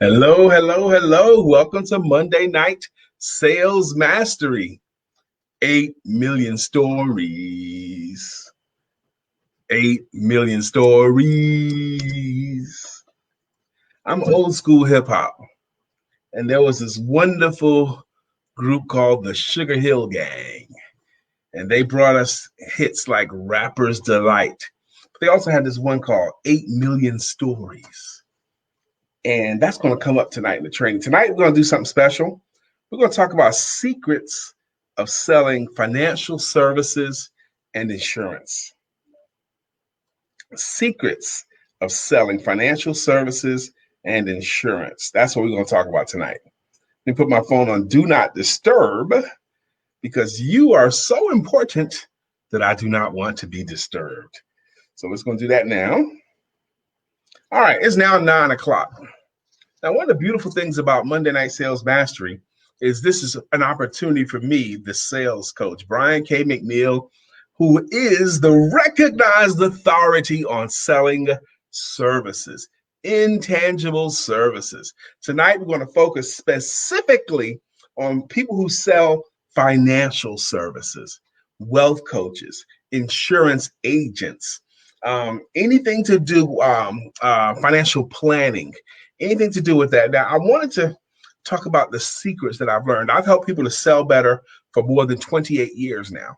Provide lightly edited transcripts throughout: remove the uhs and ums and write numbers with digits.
Hello, hello, hello. Welcome to Monday Night Sales Mastery. 8 million stories. 8 million stories. I'm old school hip hop. And there was this wonderful group called the Sugar Hill Gang. And they brought us hits like Rapper's Delight. But they also had this one called 8 Million Stories. And that's going to come up tonight in the training. Tonight, we're going to do something special. We're going to talk about secrets of selling financial services and insurance. Secrets of selling financial services and insurance. That's what we're going to talk about tonight. Let me put my phone on Do Not Disturb because you are so important that I do not want to be disturbed. So let's go do that now. All right, it's now 9 o'clock. Now, one of the beautiful things about Monday Night Sales Mastery is this is an opportunity for me, the sales coach, Brian K. McNeill, who is the recognized authority on selling services, intangible services. Tonight, we're going to focus specifically on people who sell financial services, wealth coaches, insurance agents, anything to do financial planning, anything to do with that. Now, I wanted to talk about the secrets that I've learned. I've helped people to sell better for more than 28 years now.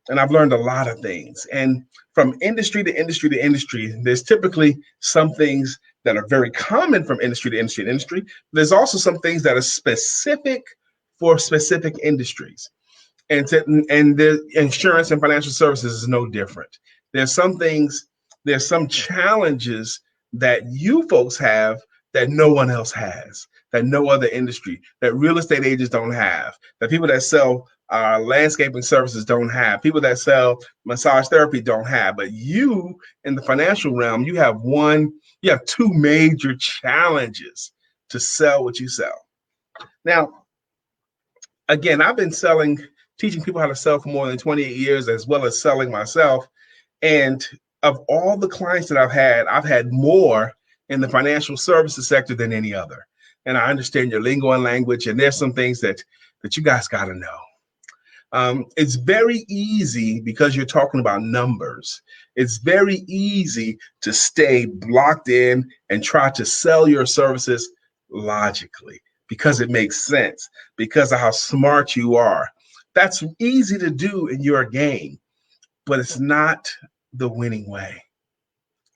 And I've learned a lot of things. And from industry to industry to industry, there's typically some things that are very common from industry to industry to industry. There's also some things that are specific for specific industries. And the insurance and financial services is no different. There's some things, there's some challenges that you folks have that no one else has, that no other industry, that real estate agents don't have, that people that sell landscaping services don't have, people that sell massage therapy don't have. But you in the financial realm, you have two major challenges to sell what you sell. Now, again, I've been teaching people how to sell for more than 28 years, as well as selling myself. And of all the clients that I've had more in the financial services sector than any other. And I understand your lingo and language, and there's some things that you guys got to know. It's very easy because you're talking about numbers. It's very easy to stay blocked in and try to sell your services logically because it makes sense, because of how smart you are. That's easy to do in your game, but it's not the winning way.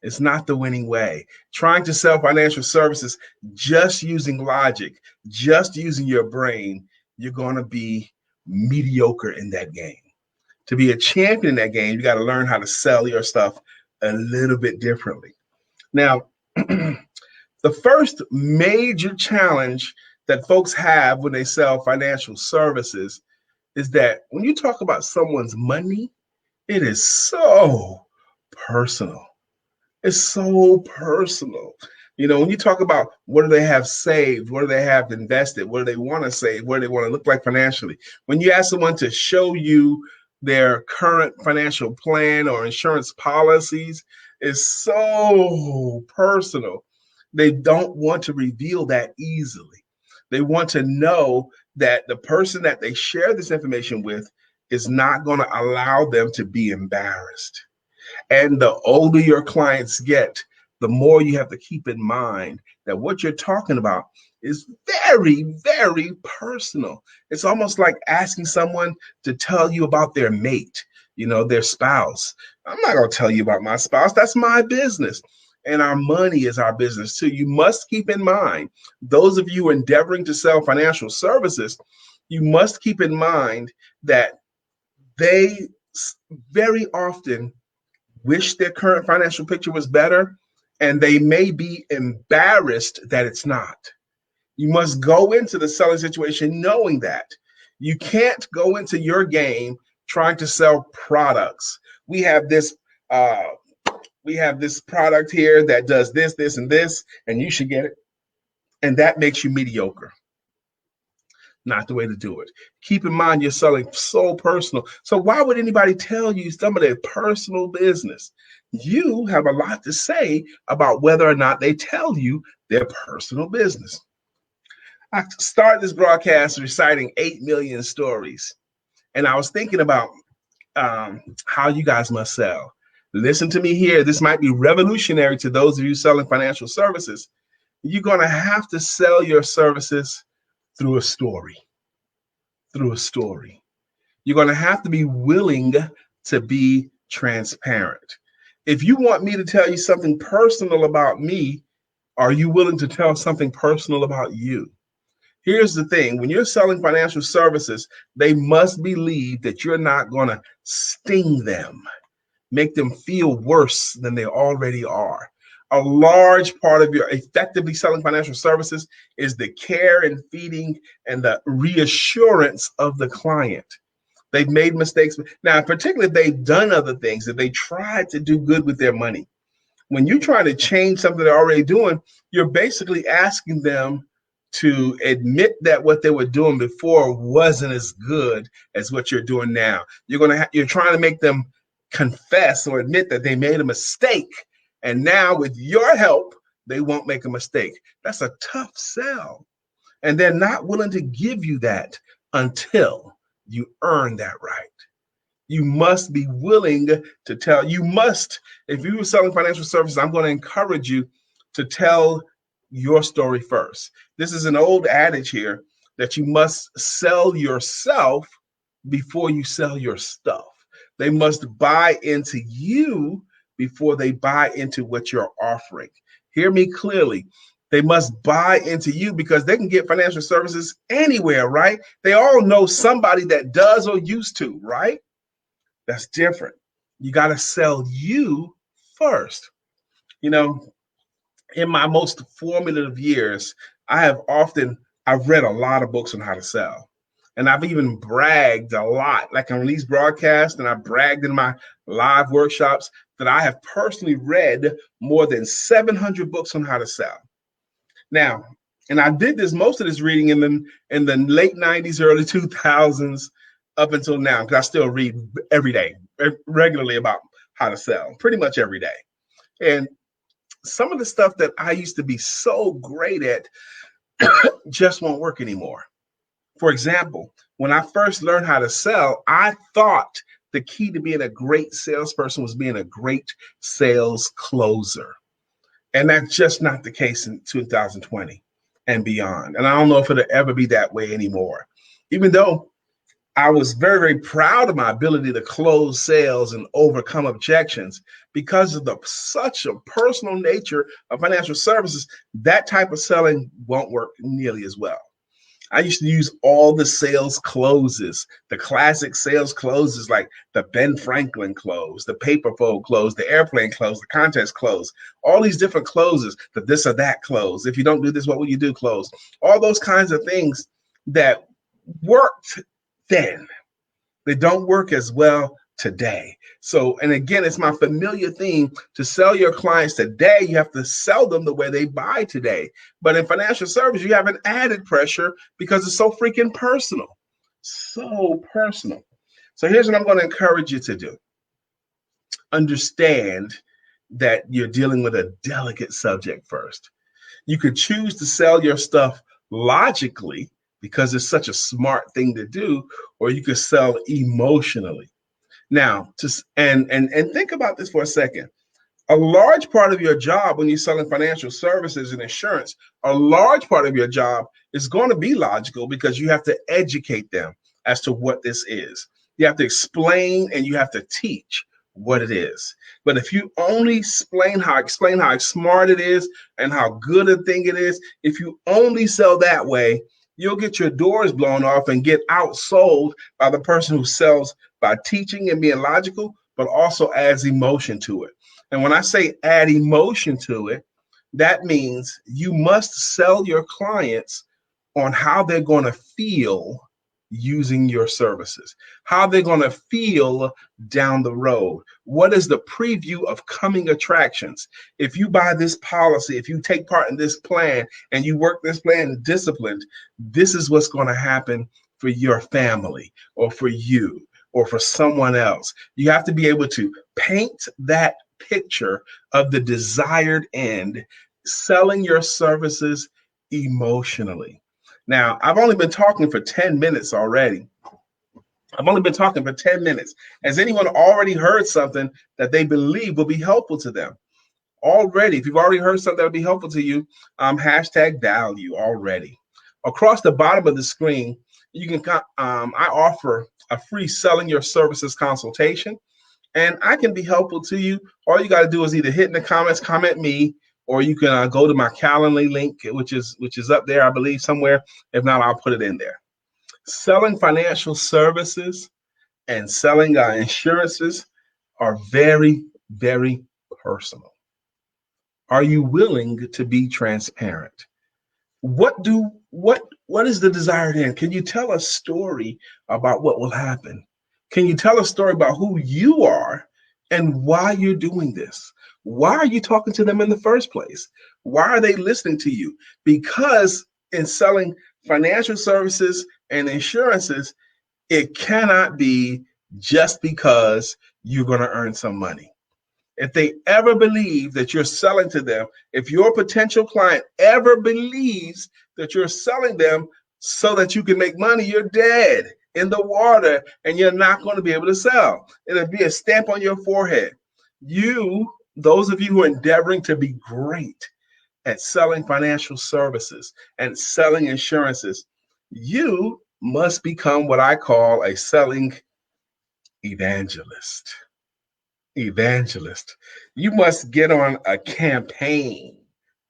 It's not the winning way. Trying to sell financial services just using logic, just using your brain, you're going to be mediocre in that game. To be a champion in that game, you got to learn how to sell your stuff a little bit differently. Now, the first major challenge that folks have when they sell financial services is that when you talk about someone's money, it is so personal. It's so personal. You know, when you talk about what do they have saved, what do they have invested, what do they want to save, what do they want to look like financially? When you ask someone to show you their current financial plan or insurance policies, it's so personal. They don't want to reveal that easily. They want to know that the person that they share this information with is not going to allow them to be embarrassed. And the older your clients get, the more you have to keep in mind that what you're talking about is very, very personal. It's almost like asking someone to tell you about their mate, their spouse. I'm not going to tell you about my spouse. That's my business. And our money is our business too. You must keep in mind, those of you endeavoring to sell financial services, you must keep in mind that they very often wish their current financial picture was better, and they may be embarrassed that it's not. You must go into the selling situation knowing that. You can't go into your game trying to sell products. We have this product here that does this, this, and this, and you should get it. And that makes you mediocre. Not the way to do it. Keep in mind, you're selling so personal. So why would anybody tell you some of their personal business? You have a lot to say about whether or not they tell you their personal business. I started this broadcast reciting 8 million stories. And I was thinking about how you guys must sell. Listen to me here. This might be revolutionary to those of you selling financial services. You're going to have to sell your services through a story. Through a story. You're going to have to be willing to be transparent. If you want me to tell you something personal about me, are you willing to tell something personal about you? Here's the thing. When you're selling financial services, they must believe that you're not going to sting them, make them feel worse than they already are. A large part of your effectively selling financial services is the care and feeding and the reassurance of the client. They've made mistakes. Now, particularly if they've done other things, if they tried to do good with their money. When you try to change something they're already doing, you're basically asking them to admit that what they were doing before wasn't as good as what you're doing now. You're trying to make them confess or admit that they made a mistake. And now with your help, they won't make a mistake. That's a tough sell. And they're not willing to give you that until you earn that right. You must be willing to tell. You must, if you were selling financial services, I'm going to encourage you to tell your story first. This is an old adage here that you must sell yourself before you sell your stuff. They must buy into you before they buy into what you're offering. Hear me clearly. They must buy into you because they can get financial services anywhere, right? They all know somebody that does or used to, right? That's different. You got to sell you first. You know, in my most formative years, I've read a lot of books on how to sell. And I've even bragged a lot, like on these broadcasts, and I bragged in my live workshops that I have personally read more than 700 books on how to sell. Now, and I did most of this reading in the late 90s, early 2000s, up until now, because I still read every day, regularly about how to sell, pretty much every day. And some of the stuff that I used to be so great at just won't work anymore. For example, when I first learned how to sell, I thought the key to being a great salesperson was being a great sales closer. And that's just not the case in 2020 and beyond. And I don't know if it'll ever be that way anymore. Even though I was very, very proud of my ability to close sales and overcome objections because of such a personal nature of financial services, that type of selling won't work nearly as well. I used to use all the sales closes, the classic sales closes like the Ben Franklin close, the paper fold close, the airplane close, the contest close, all these different closes, the this or that close. If you don't do this, what will you do close? All those kinds of things that worked then, they don't work as well today. So, and again, it's my familiar theme to sell your clients today. You have to sell them the way they buy today. But in financial service, you have an added pressure because it's so freaking personal. So personal. So here's what I'm going to encourage you to do. Understand that you're dealing with a delicate subject first. You could choose to sell your stuff logically because it's such a smart thing to do, or you could sell emotionally. Now, and think about this for a second. A large part of your job when you're selling financial services and insurance, a large part of your job is going to be logical because you have to educate them as to what this is. You have to explain and you have to teach what it is. But if you only explain how smart it is and how good a thing it is, if you only sell that way, you'll get your doors blown off and get outsold by the person who sells by teaching and being logical, but also adds emotion to it. And when I say add emotion to it, that means you must sell your clients on how they're going to feel using your services, how they're going to feel down the road. What is the preview of coming attractions? If you buy this policy, if you take part in this plan and you work this plan disciplined, this is what's going to happen for your family or for you or for someone else. You have to be able to paint that picture of the desired end, selling your services emotionally. Now, I've only been talking for 10 minutes already. I've only been talking for 10 minutes. Has anyone already heard something that they believe will be helpful to them? Already, if you've already heard something that will be helpful to you, hashtag value already. Across the bottom of the screen, you can I offer a free selling your services consultation, and I can be helpful to you. All you got to do is either hit in the comments, comment me, or you can go to my Calendly link, which is up there, I believe, somewhere. If not, I'll put it in there. Selling financial services and selling insurances are very, very personal. Are you willing to be transparent? What is the desired end? Can you tell a story about what will happen? Can you tell a story about who you are and why you're doing this? Why are you talking to them in the first place? Why are they listening to you? Because in selling financial services and insurances, it cannot be just because you're going to earn some money. If they ever believe that you're selling to them, if your potential client ever believes that you're selling them so that you can make money, you're dead in the water and you're not going to be able to sell. It'll be a stamp on your forehead. Those of you who are endeavoring to be great at selling financial services and selling insurances, you must become what I call a selling evangelist. You must get on a campaign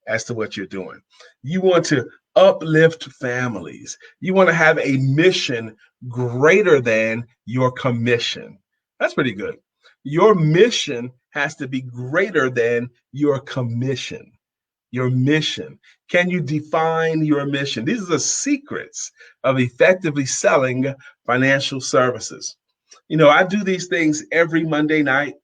as to what you're doing. You want to uplift families. You want to have a mission greater than your commission. That's pretty good. Your mission has to be greater than your commission. Your mission. Can you define your mission? These are the secrets of effectively selling financial services. I do these things every Monday night.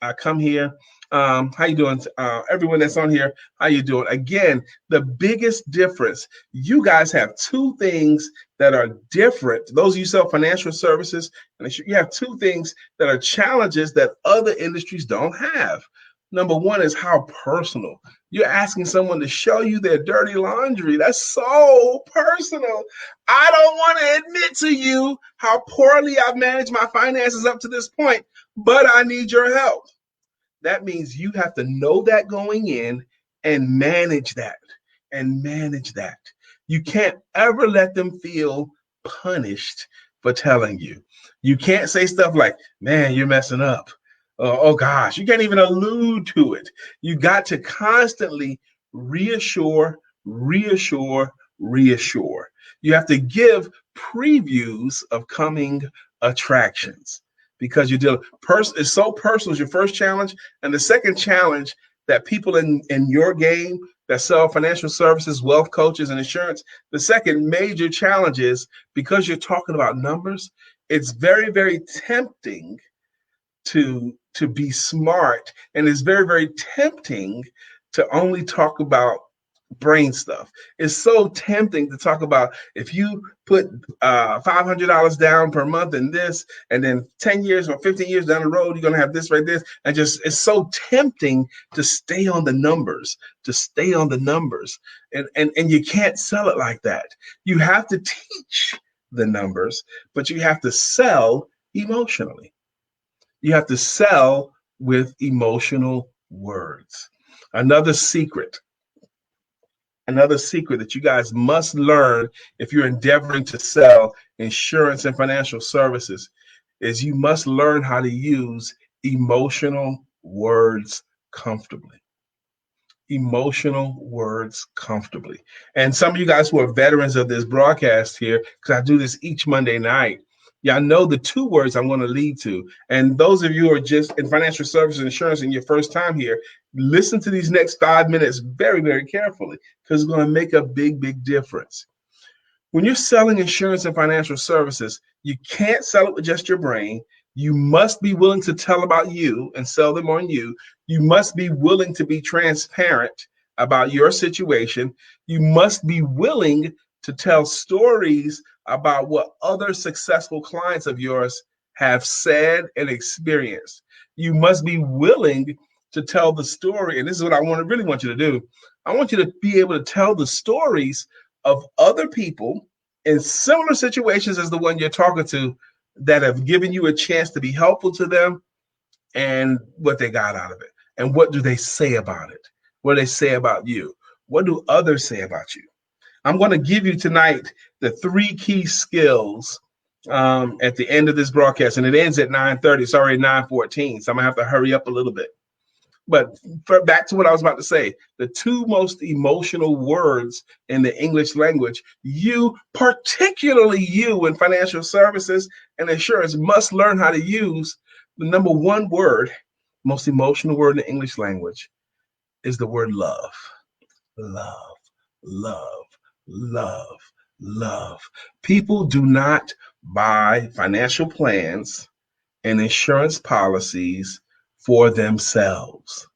I come here. How you doing? Everyone that's on here, how you doing? Again, the biggest difference, you guys have two things that are different. Those of you sell financial services, and you have two things that are challenges that other industries don't have. Number one is how personal. You're asking someone to show you their dirty laundry. That's so personal. I don't want to admit to you how poorly I've managed my finances up to this point, but I need your help. That means you have to know that going in and manage that. You can't ever let them feel punished for telling you. You can't say stuff like, man, you're messing up. Oh gosh, you can't even allude to it. You got to constantly reassure. You have to give previews of coming attractions because you deal it's so personal is your first challenge. And the second challenge that people in your game that sell financial services, wealth coaches, and insurance, the second major challenge is because you're talking about numbers, it's very, very tempting to be smart, and it's very, very tempting to only talk about brain stuff. It's so tempting to talk about if you put $500 down per month in this, and then 10 years or 15 years down the road, you're going to have this right there. And just, it's so tempting to stay on the numbers, And you can't sell it like that. You have to teach the numbers, but you have to sell emotionally. You have to sell with emotional words. Another secret that you guys must learn if you're endeavoring to sell insurance and financial services is you must learn how to use emotional words comfortably. And some of you guys who are veterans of this broadcast here, because I do this each Monday night, y'all know the two words I'm going to lead to. And those of you who are just in financial services and insurance and your first time here, listen to these next 5 minutes very, very carefully, because it's going to make a big, big difference. When you're selling insurance and financial services, you can't sell it with just your brain. You must be willing to tell about you and sell them on you. You must be willing to be transparent about your situation. You must be willing to tell stories about what other successful clients of yours have said and experienced. You must be willing to tell the story. And this is what I really want you to do. I want you to be able to tell the stories of other people in similar situations as the one you're talking to that have given you a chance to be helpful to them and what they got out of it. And what do they say about it? What do they say about you? What do others say about you? I'm going to give you tonight the 3 key skills at the end of this broadcast, and it ends at 9:30. It's already 9:14, so I'm going to have to hurry up a little bit. But back to what I was about to say, the 2 most emotional words in the English language, you, particularly you in financial services and insurance, must learn how to use. The number 1 word, most emotional word in the English language, is the word love. Love, love, love, love. People do not buy financial plans and insurance policies for themselves.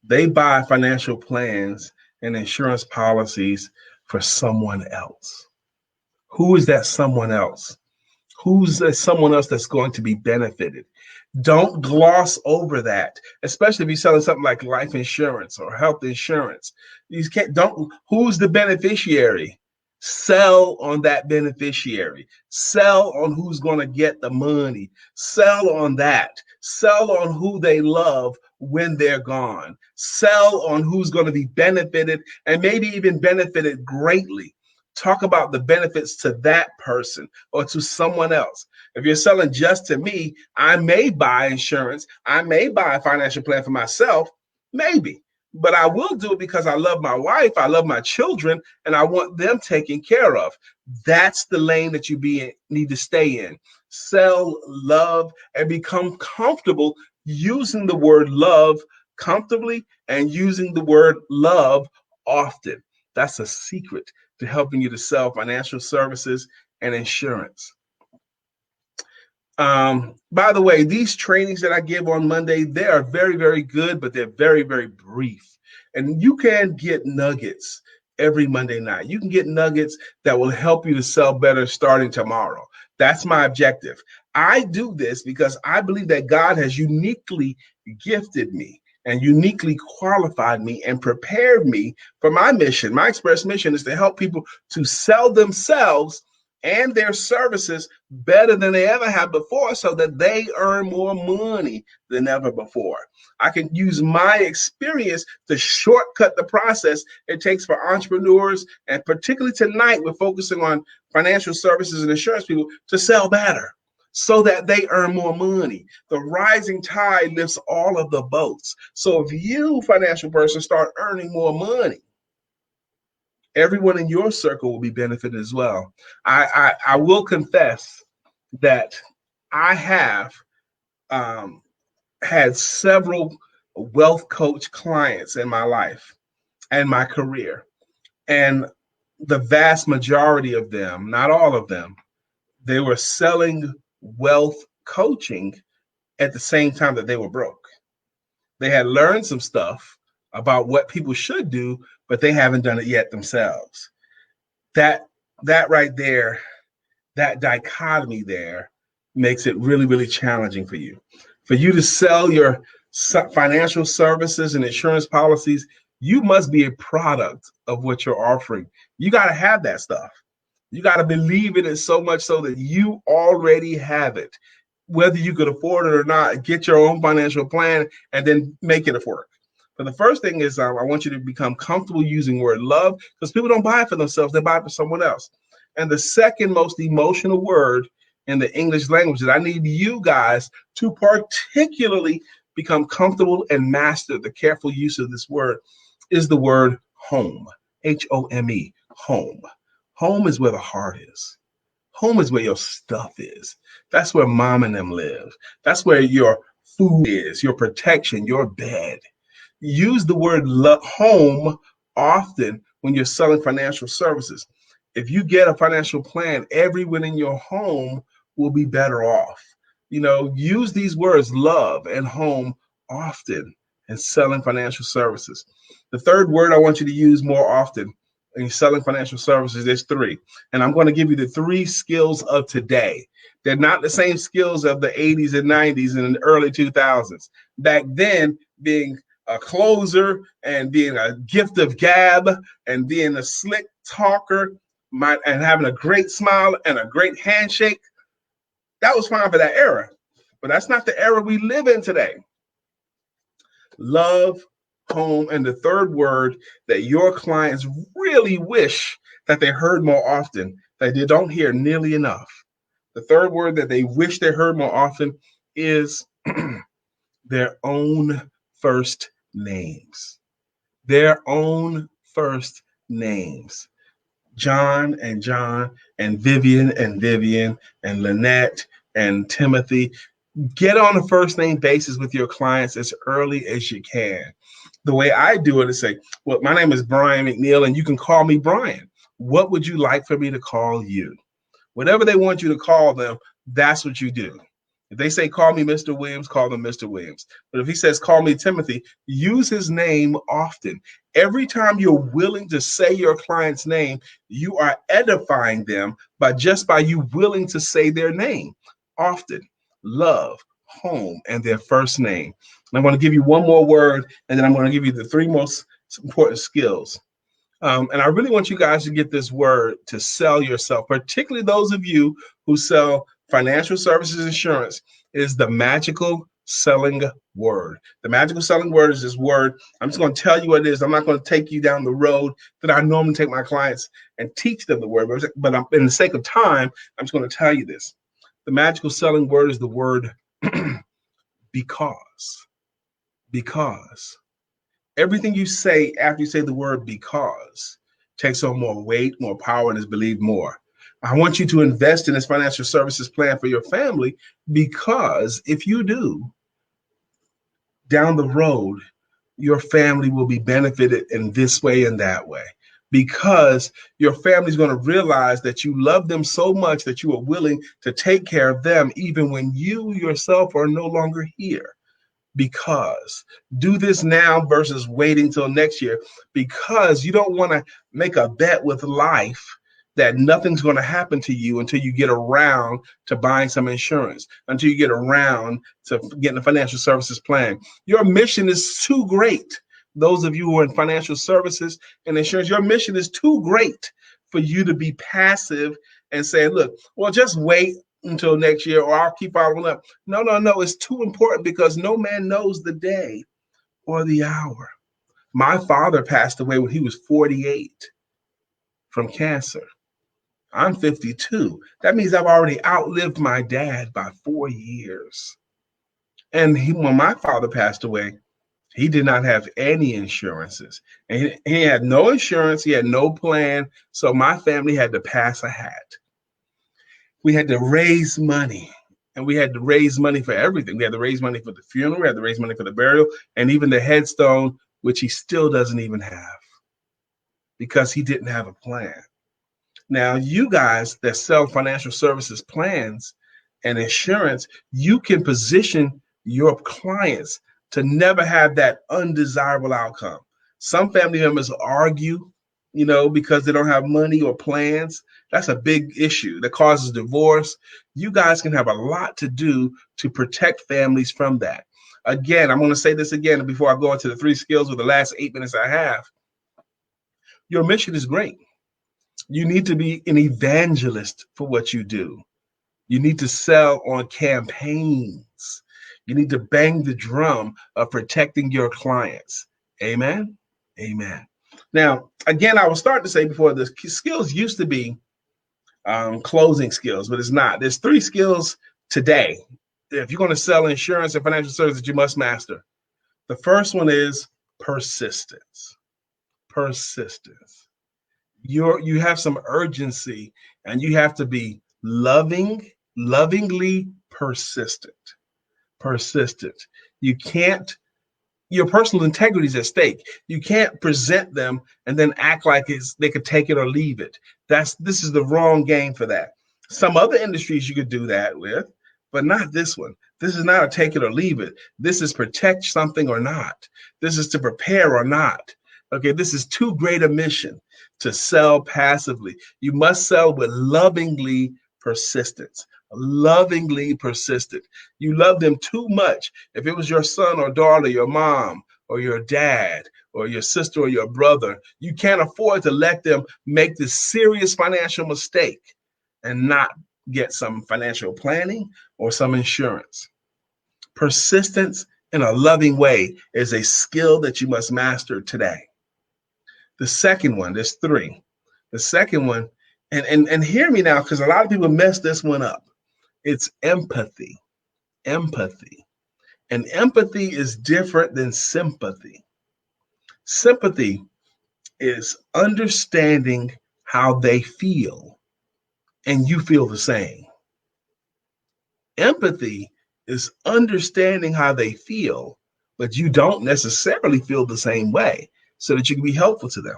They buy financial plans and insurance policies for someone else. Who is that someone else? Who's that someone else that's going to be benefited? Don't gloss over that, especially if you're selling something like life insurance or health insurance. You can't, don't, who's the beneficiary? Sell on that beneficiary. Sell on who's going to get the money. Sell on that. Sell on who they love when they're gone. Sell on who's going to be benefited and maybe even benefited greatly. Talk about the benefits to that person or to someone else. If you're selling just to me, I may buy insurance. I may buy a financial plan for myself, maybe. But I will do it because I love my wife, I love my children, and I want them taken care of. That's the lane that you need to stay in. Sell love and become comfortable using the word love comfortably and using the word love often. That's a secret to helping you to sell financial services and insurance. By the way, these trainings that I give on Monday, they are very, very good, but they're very, very brief. And you can get nuggets every Monday night. You can get nuggets that will help you to sell better starting tomorrow. That's my objective. I do this because I believe that God has uniquely gifted me and uniquely qualified me and prepared me for my mission. My express mission is to help people to sell themselves and their services better than they ever have before so that they earn more money than ever before. I can use my experience to shortcut the process it takes for entrepreneurs, and particularly tonight, we're focusing on financial services and insurance people to sell better so that they earn more money. The rising tide lifts all of the boats. So if you, financial person, start earning more money, everyone in your circle will be benefited as well. I will confess that I have had several wealth coach clients in my life and my career. And the vast majority of them, not all of them, they were selling wealth coaching at the same time that they were broke. They had learned some stuff about what people should do, but they haven't done it yet themselves. That right there, that dichotomy there makes it really, really challenging for you. For you to sell your financial services and insurance policies, you must be a product of what you're offering. You got to have that stuff. You got to believe in it so much so that you already have it. Whether you could afford it or not, get your own financial plan and then make it work. But the first thing is I want you to become comfortable using the word love, because people don't buy it for themselves, they buy it for someone else. And the second most emotional word in the English language that I need you guys to particularly become comfortable and master the careful use of this word is the word home. Home, home. Home is where the heart is. Home is where your stuff is. That's where mom and them live. That's where your food is, your protection, your bed. Use the word home often when you're selling financial services. If you get a financial plan, everyone in your home will be better off. Use these words, love and home, often in selling financial services. The third word I want you to use more often in selling financial services, there's 3. And I'm going to give you the 3 skills of today. They're not the same skills of the 80s and 90s and the early 2000s. Back then, being a closer and being a gift of gab and being a slick talker and having a great smile and a great handshake, that was fine for that era. But that's not the era we live in today. Love, home, and the third word that your clients really wish that they heard more often, that they don't hear nearly enough. The third word that they wish they heard more often is their own first names. Their own first names. John and Vivian and Lynette and Timothy. Get on a first name basis with your clients as early as you can. The way I do it is say, well, my name is Brian McNeill, and you can call me Brian. What would you like for me to call you? Whatever they want you to call them, that's what you do. If they say, call me Mr. Williams, call them Mr. Williams. But if he says, call me Timothy, use his name often. Every time you're willing to say your client's name, you are edifying them by you willing to say their name often. Love, home, and their first name. And I'm going to give you one more word, and then I'm going to give you the three most important skills. And I really want you guys to get this word to sell yourself, particularly those of you who sell financial services insurance. Is the magical selling word. The magical selling word is this word. I'm just going to tell you what it is. I'm not going to take you down the road that I normally take my clients and teach them the word. But in the sake of time, I'm just going to tell you this. The magical selling word is the word because. Because. Everything you say after you say the word because takes on more weight, more power, and is believed more. I want you to invest in this financial services plan for your family, because if you do, down the road, your family will be benefited in this way and that way, because your family is going to realize that you love them so much that you are willing to take care of them even when you yourself are no longer here. Because do this now versus waiting till next year, because you don't want to make a bet with life that nothing's going to happen to you until you get around to buying some insurance, until you get around to getting a financial services plan. Your mission is too great. Those of you who are in financial services and insurance, your mission is too great for you to be passive and say, look, well, just wait until next year, or I'll keep following up. No. It's too important, because no man knows the day or the hour. My father passed away when he was 48 from cancer. I'm 52. That means I've already outlived my dad by 4 years. And when my father passed away, he did not have any insurances. And he had no insurance. He had no plan. So my family had to pass a hat. We had to raise money, and we had to raise money for everything. We had to raise money for the funeral. We had to raise money for the burial, and even the headstone, which he still doesn't even have, because he didn't have a plan. Now, you guys that sell financial services plans and insurance, you can position your clients to never have that undesirable outcome. Some family members argue, because they don't have money or plans. That's a big issue that causes divorce. You guys can have a lot to do to protect families from that. Again, I'm going to say this again before I go into the three skills with the last 8 minutes I have. Your mission is great. You need to be an evangelist for what you do. You need to sell on campaigns. You need to bang the drum of protecting your clients. Amen? Amen. Now, again, I was starting to say before, the skills used to be closing skills, but it's not. There's 3 skills today. If you're going to sell insurance and financial services, you must master. The first one is persistence. Persistence. You have some urgency, and you have to be lovingly persistent. Persistent. You can't. Your personal integrity is at stake. You can't present them and then act like they could take it or leave it. This is the wrong game for that. Some other industries you could do that with, but not this one. This is not a take it or leave it. This is protect something or not. This is to prepare or not. Okay, this is too great a mission to sell passively. You must sell with lovingly persistence. Lovingly persistent. You love them too much. If it was your son or daughter, your mom, or your dad or your sister or your brother. You can't afford to let them make this serious financial mistake and not get some financial planning or some insurance. Persistence in a loving way is a skill that you must master today. The second one, there's three. The second one, and hear me now, because a lot of people mess this one up. It's empathy. Empathy. And empathy is different than sympathy. Sympathy is understanding how they feel, and you feel the same. Empathy is understanding how they feel, but you don't necessarily feel the same way so that you can be helpful to them.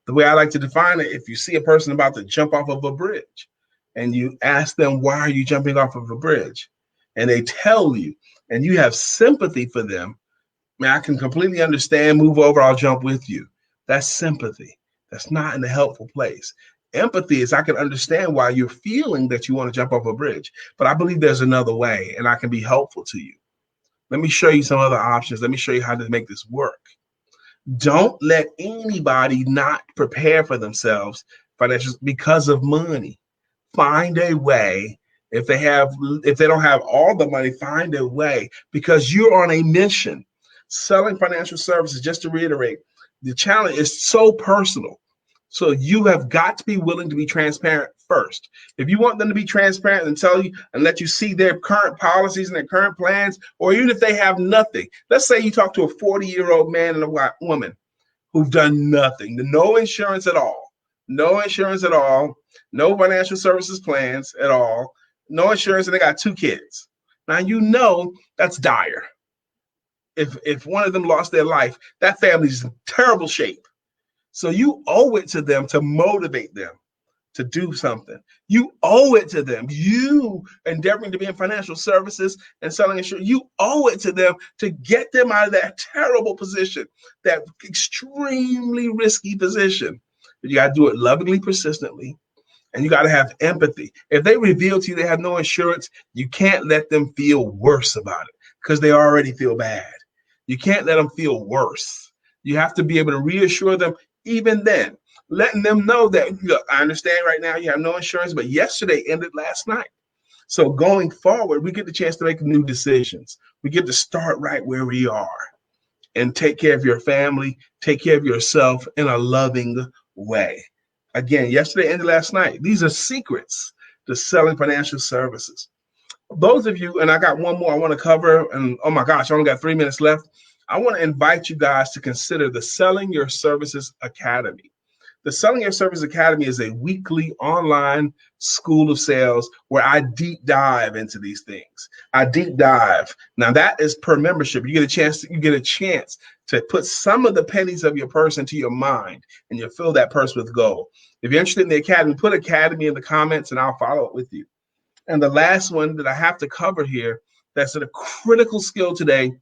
The way I like to define it, if you see a person about to jump off of a bridge and you ask them, why are you jumping off of a bridge? And they tell you, and you have sympathy for them, man, I can completely understand, move over, I'll jump with you. That's sympathy. That's not in a helpful place. Empathy is I can understand why you're feeling that you want to jump off a bridge, but I believe there's another way and I can be helpful to you. Let me show you some other options. Let me show you how to make this work. Don't let anybody not prepare for themselves financially because of money. Find a way. If they don't have all the money, find a way, because you're on a mission. Selling financial services, just to reiterate, the challenge is so personal. So you have got to be willing to be transparent first. If you want them to be transparent and tell you and let you see their current policies and their current plans, or even if they have nothing, let's say you talk to a 40-year-old man and a woman who've done nothing, no insurance at all, no financial services plans at all, no insurance, and they got 2 kids. Now, you know that's dire. If one of them lost their life, that family's in terrible shape. So you owe it to them to motivate them to do something. You owe it to them. You endeavoring to be in financial services and selling insurance, you owe it to them to get them out of that terrible position, that extremely risky position. But you got to do it lovingly, persistently, and you got to have empathy. If they reveal to you they have no insurance, you can't let them feel worse about it because they already feel bad. You can't let them feel worse. You have to be able to reassure them even then, letting them know that, look, I understand right now you have no insurance, but yesterday ended last night. So going forward, we get the chance to make new decisions. We get to start right where we are and take care of your family, take care of yourself in a loving way. Again, yesterday ended last night. These are secrets to selling financial services. Those of you, and I got one more I want to cover, and oh my gosh, I only got 3 minutes left. I want to invite you guys to consider the Selling Your Services Academy. The Selling Your Service Academy is a weekly online school of sales where I deep dive into these things. I deep dive. Now that is per membership. You get a chance to put some of the pennies of your purse into your mind, and you'll fill that purse with gold. If you're interested in the academy, put academy in the comments and I'll follow up with you. And the last one that I have to cover here, that's a critical skill today,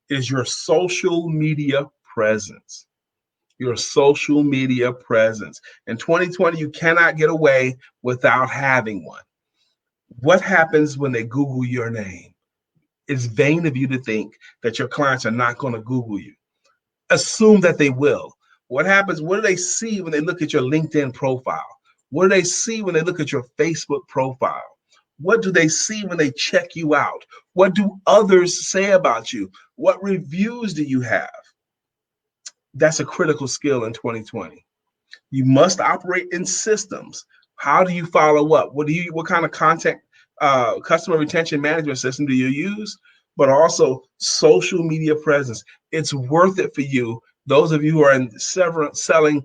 is your social media presence. Your social media presence. In 2020, you cannot get away without having one. What happens when they Google your name? It's vain of you to think that your clients are not going to Google you. Assume that they will. What happens? What do they see when they look at your LinkedIn profile? What do they see when they look at your Facebook profile? What do they see when they check you out? What do others say about you? What reviews do you have? That's a critical skill in 2020. You must operate in systems. How do you follow up? What kind of content, customer retention management system do you use? But also social media presence. It's worth it for you. Those of you who are in selling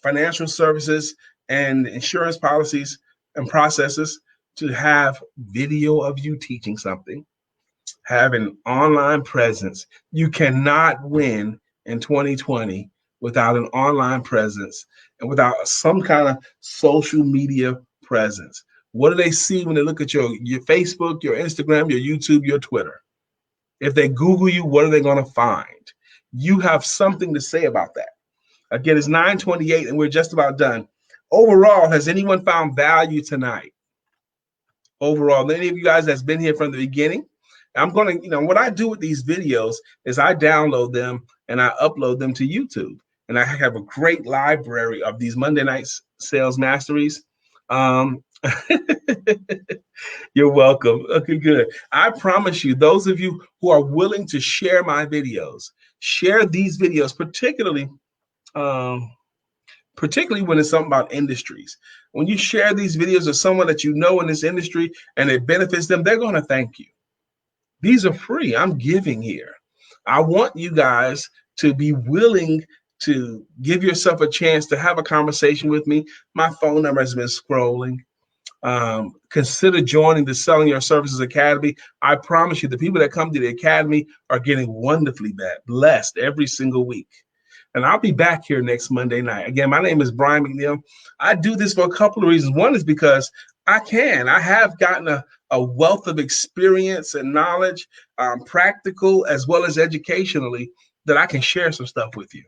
financial services and insurance policies and processes, to have video of you teaching something, have an online presence. You cannot win in 2020 without an online presence and without some kind of social media presence. What do they see when they look at your Facebook, your Instagram, your YouTube, your Twitter? If they Google you, what are they going to find? You have something to say about that. Again, it's 9:28 and we're just about done. Overall, has anyone found value tonight? Overall, any of you guys that's been here from the beginning, I'm going to, what I do with these videos is I download them and I upload them to YouTube. And I have a great library of these Monday night sales masteries. You're welcome. Okay, good. I promise you, those of you who are willing to share my videos, share these videos, particularly when it's something about industries. When you share these videos with someone that you know in this industry and it benefits them, they're going to thank you. These are free. I'm giving here. I want you guys to be willing to give yourself a chance to have a conversation with me. My phone number has been scrolling. Consider joining the Selling Your Services Academy. I promise you, the people that come to the Academy are getting wonderfully blessed every single week. And I'll be back here next Monday night. Again, my name is Brian McNeill. I do this for a couple of reasons. One is because I have gotten a wealth of experience and knowledge, practical as well as educationally, that I can share some stuff with you.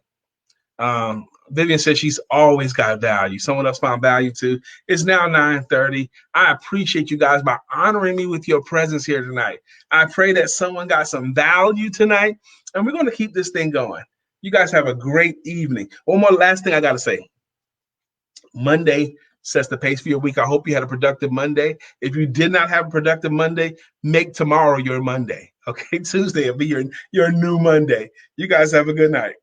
Vivian says she's always got value. Someone else found value too. It's now 9:30. I appreciate you guys by honoring me with your presence here tonight. I pray that someone got some value tonight, and we're going to keep this thing going. You guys have a great evening. One more last thing I got to say. Monday sets the pace for your week. I hope you had a productive Monday. If you did not have a productive Monday, make tomorrow your Monday. Okay, Tuesday will be your new Monday. You guys have a good night.